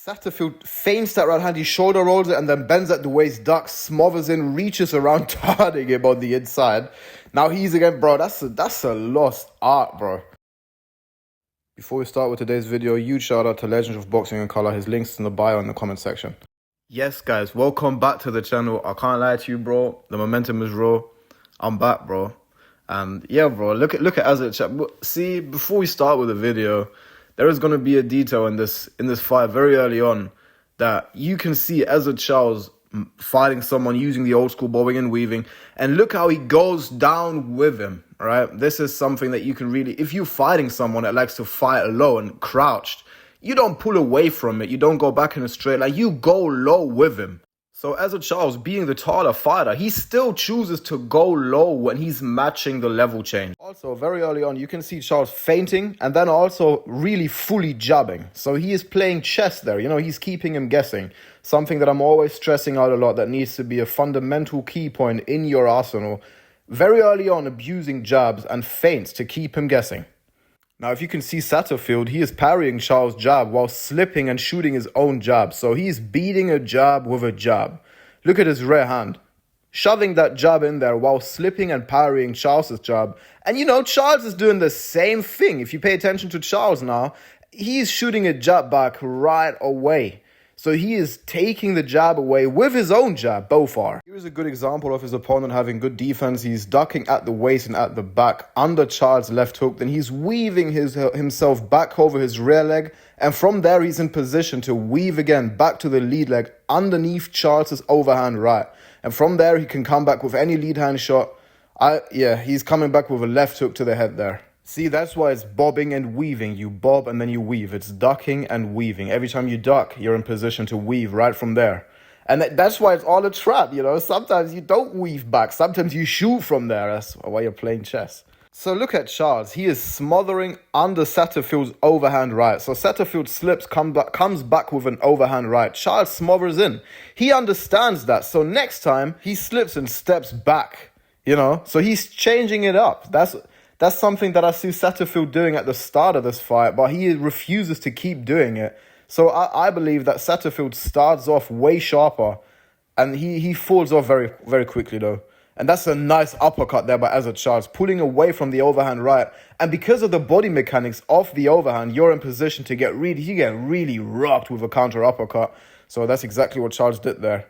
Satterfield feints that right hand, he shoulder rolls it and then bends at the waist, ducks, smothers in, reaches around, targeting him on the inside. Now he's again, bro, that's a lost art, bro. Before we start with today's video, huge shout out to Legends of Boxing in Color. His links in the bio in the comment section. Yes, guys, welcome back to the channel. I can't lie to you, bro. The momentum is raw. I'm back, bro. And yeah, bro, look at Ezzard. See, before we start with the video, there is going to be a detail in this fight very early on that you can see Ezzard Charles fighting someone using the old school bobbing and weaving, and look how he goes down with him, right? This is something that you can really, if you're fighting someone that likes to fight low and crouched, you don't pull away from it, you don't go back in a straight line, you go low with him. So Ezzard Charles, being the taller fighter, he still chooses to go low when he's matching the level change. Also, very early on, you can see Charles feinting and then also really fully jabbing. So he is playing chess there, you know, he's keeping him guessing. Something that I'm always stressing out a lot that needs to be a fundamental key point in your arsenal. Very early on, abusing jabs and feints to keep him guessing. Now, if you can see Satterfield, he is parrying Charles' jab while slipping and shooting his own jab. So he's beating a jab with a jab. Look at his rear hand. Shoving that jab in there while slipping and parrying Charles' jab. And you know, Charles is doing the same thing. If you pay attention to Charles now, he's shooting a jab back right away. So he is taking the jab away with his own jab, both are. Here's a good example of his opponent having good defense. He's ducking at the waist and at the back under Charles' left hook. Then he's weaving himself back over his rear leg. And from there, he's in position to weave again back to the lead leg underneath Charles' overhand right. And from there, he can come back with any lead hand shot. He's coming back with a left hook to the head there. See, that's why it's bobbing and weaving. You bob and then you weave. It's ducking and weaving. Every time you duck, you're in position to weave right from there. And that's why it's all a trap, you know. Sometimes you don't weave back. Sometimes you shoot from there. That's why you're playing chess. So look at Charles. He is smothering under Satterfield's overhand right. So Satterfield slips, comes back with an overhand right. Charles smothers in. He understands that. So next time, he slips and steps back, you know. So he's changing it up. That's something that I see Satterfield doing at the start of this fight, but he refuses to keep doing it. So I believe that Satterfield starts off way sharper, and he falls off very, very quickly though. And that's a nice uppercut there by Ezzard Charles, pulling away from the overhand right. And because of the body mechanics of the overhand, you're in position to get really rocked with a counter uppercut. So that's exactly what Charles did there.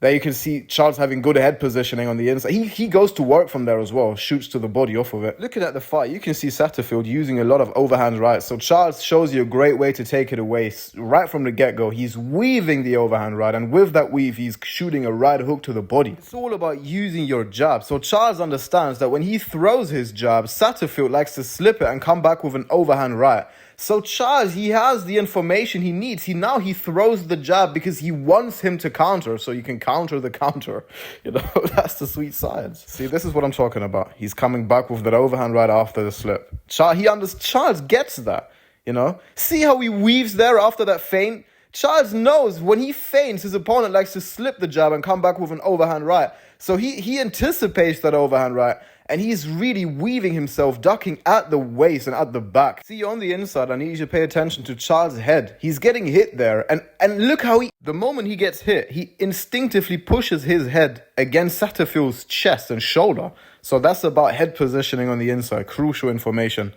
There you can see Charles having good head positioning on the inside. He goes to work from there as well, shoots to the body off of it. Looking at the fight, you can see Satterfield using a lot of overhand rights. So Charles shows you a great way to take it away. Right from the get-go, he's weaving the overhand right, and with that weave, he's shooting a right hook to the body. It's all about using your jab. So Charles understands that when he throws his jab, Satterfield likes to slip it and come back with an overhand right. So Charles, he has the information he needs. He throws the jab because he wants him to counter, so you can counter the counter. You know, that's the sweet science. See, this is what I'm talking about. He's coming back with that overhand right after the slip. Charles gets that, you know. See how he weaves there after that feint? Charles knows when he feints, his opponent likes to slip the jab and come back with an overhand right. So he anticipates that overhand right, and he's really weaving himself, ducking at the waist and at the back. See, on the inside, I need you to pay attention to Charles' head. He's getting hit there, and look how the moment he gets hit, he instinctively pushes his head against Satterfield's chest and shoulder. So that's about head positioning on the inside, crucial information.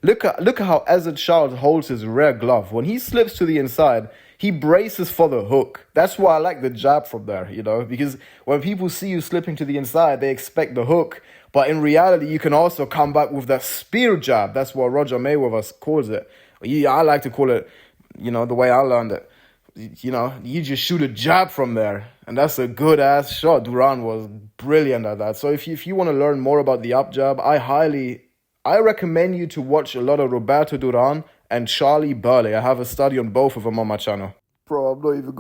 Look at how Ezzard Charles holds his rear glove. When he slips to the inside, he braces for the hook. That's why I like the jab from there, you know, because when people see you slipping to the inside, they expect the hook. But in reality, you can also come back with that spear jab. That's what Roger Mayweather calls it. I like to call it, you know, the way I learned it. You know, you just shoot a jab from there. And that's a good-ass shot. Duran was brilliant at that. So if you want to learn more about the up jab, I recommend you to watch a lot of Roberto Duran and Charlie Burley. I have a study on both of them on my channel. Bro, I'm not even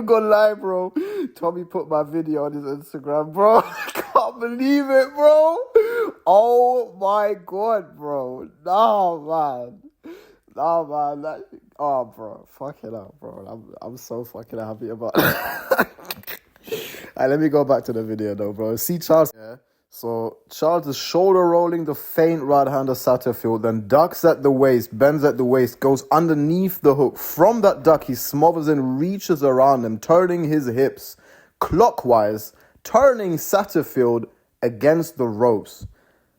gonna lie, bro. Tommy put my video on his Instagram, bro. I can't believe it, bro. Oh my God, bro. Nah, man. Bro. Fuck it up, bro. I'm so fucking happy about it. Alright, let me go back to the video though, bro. See Charles. Yeah. So Charles is shoulder rolling the feint right-hander Satterfield, then ducks at the waist, bends at the waist, goes underneath the hook. From that duck, he smothers and reaches around him, turning his hips clockwise, turning Satterfield against the ropes.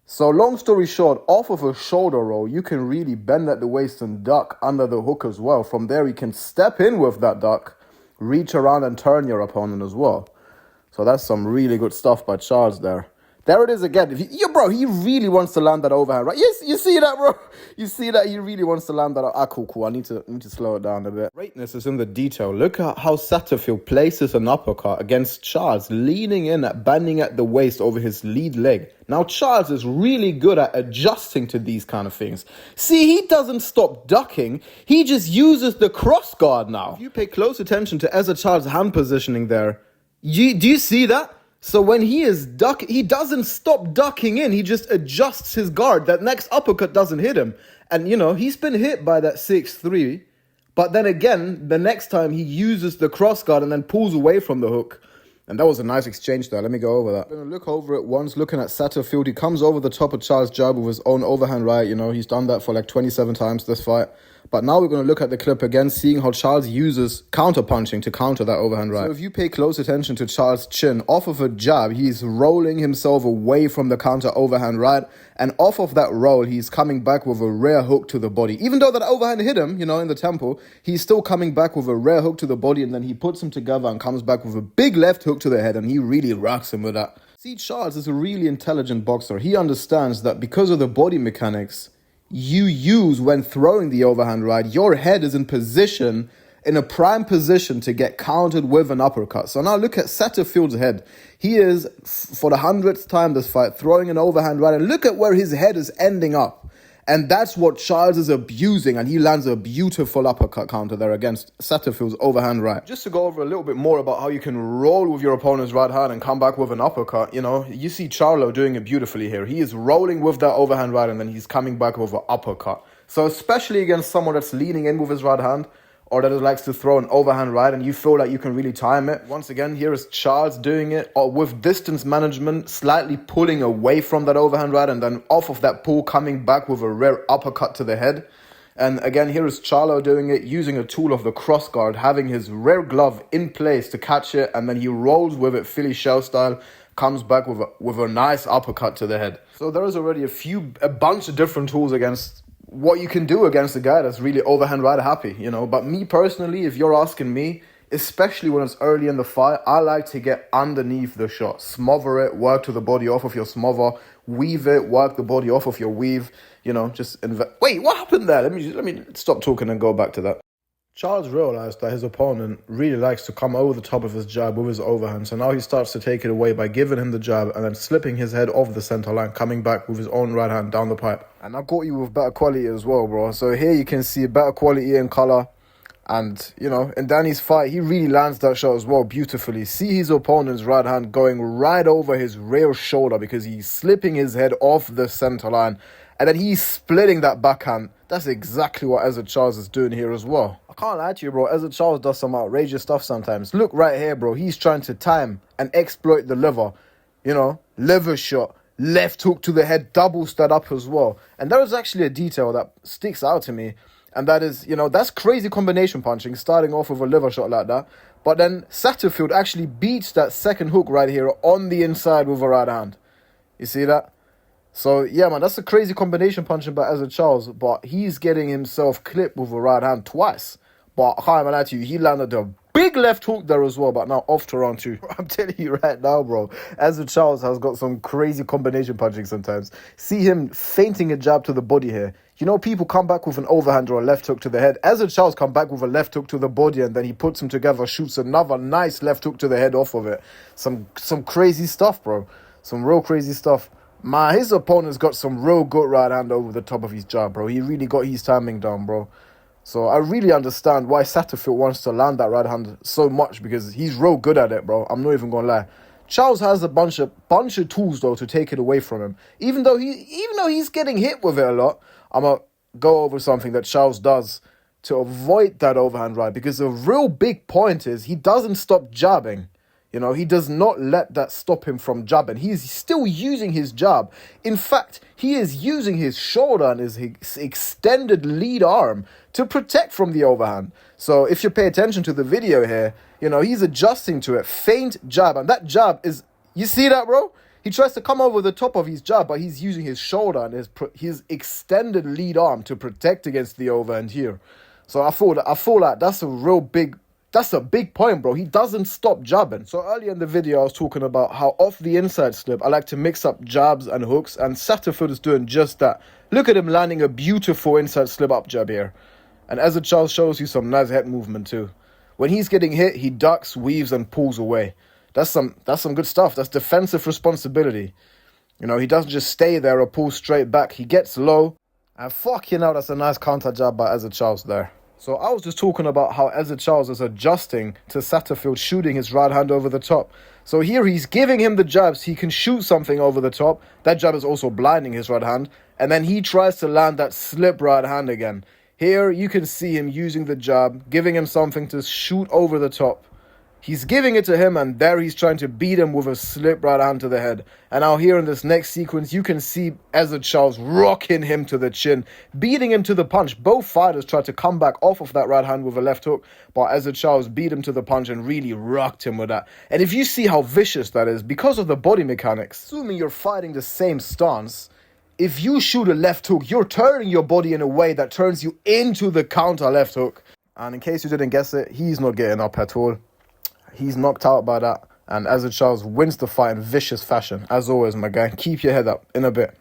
So long story short, off of a shoulder roll, you can really bend at the waist and duck under the hook as well. From there, you can step in with that duck, reach around and turn your opponent as well. So that's some really good stuff by Charles there. There it is again. Bro, he really wants to land that overhand, right? Yes, you see that, bro? You see that? He really wants to land that. Cool. I need to slow it down a bit. Greatness is in the detail. Look at how Satterfield places an uppercut against Charles, leaning in, bending at the waist over his lead leg. Now, Charles is really good at adjusting to these kind of things. See, he doesn't stop ducking. He just uses the cross guard now. If you pay close attention to Ezzard Charles' hand positioning there, do you see that? So when he is ducking, he doesn't stop ducking in. He just adjusts his guard. That next uppercut doesn't hit him. And, he's been hit by that 6-3. But then again, the next time he uses the cross guard and then pulls away from the hook. And that was a nice exchange there. Let me go over that. I'm going to look over it once, looking at Satterfield. He comes over the top of Charles' jab with his own overhand right. He's done that for like 27 times this fight. But now we're going to look at the clip again, seeing how Charles uses counter-punching to counter that overhand right. So if you pay close attention to Charles' chin, off of a jab, he's rolling himself away from the counter overhand right. And off of that roll, he's coming back with a rear hook to the body. Even though that overhand hit him, in the temple, he's still coming back with a rear hook to the body. And then he puts him together and comes back with a big left hook to the head. And he really rocks him with that. See, Charles is a really intelligent boxer. He understands that because of the body mechanics you use when throwing the overhand right, your head is in a prime position to get countered with an uppercut. So now look at Satterfield's head. He is, for the 100th time this fight, throwing an overhand right, and look at where his head is ending up. And that's what Charles is abusing, and he lands a beautiful uppercut counter there against Satterfield's overhand right. Just to go over a little bit more about how you can roll with your opponent's right hand and come back with an uppercut, you see Charlo doing it beautifully here. He is rolling with that overhand right, and then he's coming back with an uppercut. So especially against someone that's leaning in with his right hand, or that likes to throw an overhand right and you feel like you can really time it. Once again, here is Charles doing it with distance management, slightly pulling away from that overhand right and then off of that pull coming back with a rear uppercut to the head. And again, here is Charlo doing it, using a tool of the cross guard, having his rear glove in place to catch it, and then he rolls with it Philly shell style, comes back with a nice uppercut to the head. So there is already a bunch of different tools against what you can do against a guy that's really overhand right happy, But me personally, if you're asking me, especially when it's early in the fight, I like to get underneath the shot. Smother it, work to the body off of your smother, weave it, work the body off of your weave, Wait, what happened there? Let me stop talking and go back to that. Charles realized that his opponent really likes to come over the top of his jab with his overhand, so now he starts to take it away by giving him the jab and then slipping his head off the center line, coming back with his own right hand down the pipe. And I got you with better quality as well, bro. So here you can see better quality and color. And, in Danny's fight, he really lands that shot as well beautifully. See his opponent's right hand going right over his rear shoulder because he's slipping his head off the center line. And then he's splitting that backhand. That's exactly what Ezzard Charles is doing here as well. I can't lie to you, bro. Ezzard Charles does some outrageous stuff sometimes. Look right here, bro. He's trying to time and exploit the liver. Liver shot. Left hook to the head. Doubles that up as well. And there is actually a detail that sticks out to me. And that is, that's crazy combination punching, starting off with a liver shot like that. But then Satterfield actually beats that second hook right here on the inside with a right hand. You see that? So, yeah, man, that's a crazy combination punching by Ezzard Charles, but he's getting himself clipped with a right hand twice. But I can't even lie to you, he landed a big left hook there as well, but now off to round two. I'm telling you right now, bro, Ezzard Charles has got some crazy combination punching sometimes. See him feinting a jab to the body here. People come back with an overhand or a left hook to the head. Ezzard Charles come back with a left hook to the body, and then he puts them together, shoots another nice left hook to the head off of it. Some crazy stuff, bro. Some real crazy stuff. Man, his opponent's got some real good right hand over the top of his jab, bro. He really got his timing down, bro. So I really understand why Satterfield wants to land that right hand so much, because he's real good at it, bro. I'm not even gonna lie. Charles has a bunch of tools though to take it away from him. Even though he's getting hit with it a lot, I'm gonna go over something that Charles does to avoid that overhand right, because the real big point is he doesn't stop jabbing. You know, he does not let that stop him from jabbing. He is still using his jab. In fact, he is using his shoulder and his extended lead arm to protect from the overhand. So if you pay attention to the video here, you know, he's adjusting to it. Feint jab. And that jab is, you see that, bro? He tries to come over the top of his jab, but he's using his shoulder and his extended lead arm to protect against the overhand here. So I feel like that's a big point, bro. He doesn't stop jabbing. So earlier in the video, I was talking about how off the inside slip, I like to mix up jabs and hooks, and Satterfield is doing just that. Look at him landing a beautiful inside slip up jab here. And Ezzard Charles shows you some nice head movement too. When he's getting hit, he ducks, weaves, and pulls away. That's some good stuff. That's defensive responsibility. You know, he doesn't just stay there or pull straight back. He gets low. And fucking hell, that's a nice counter jab by Ezzard Charles there. So I was just talking about how Ezzard Charles is adjusting to Satterfield shooting his right hand over the top. So here he's giving him the jabs. He can shoot something over the top. That jab is also blinding his right hand. And then he tries to land that slip right hand again. Here you can see him using the jab, giving him something to shoot over the top. He's giving it to him, and there he's trying to beat him with a slip right hand to the head. And now here in this next sequence, you can see Ezzard Charles rocking him to the chin, beating him to the punch. Both fighters tried to come back off of that right hand with a left hook, but Ezzard Charles beat him to the punch and really rocked him with that. And if you see how vicious that is, because of the body mechanics, assuming you're fighting the same stance, if you shoot a left hook, you're turning your body in a way that turns you into the counter left hook. And in case you didn't guess it, he's not getting up at all. He's knocked out by that. And Ezzard Charles wins the fight in vicious fashion. As always, my guy, keep your head up. In a bit.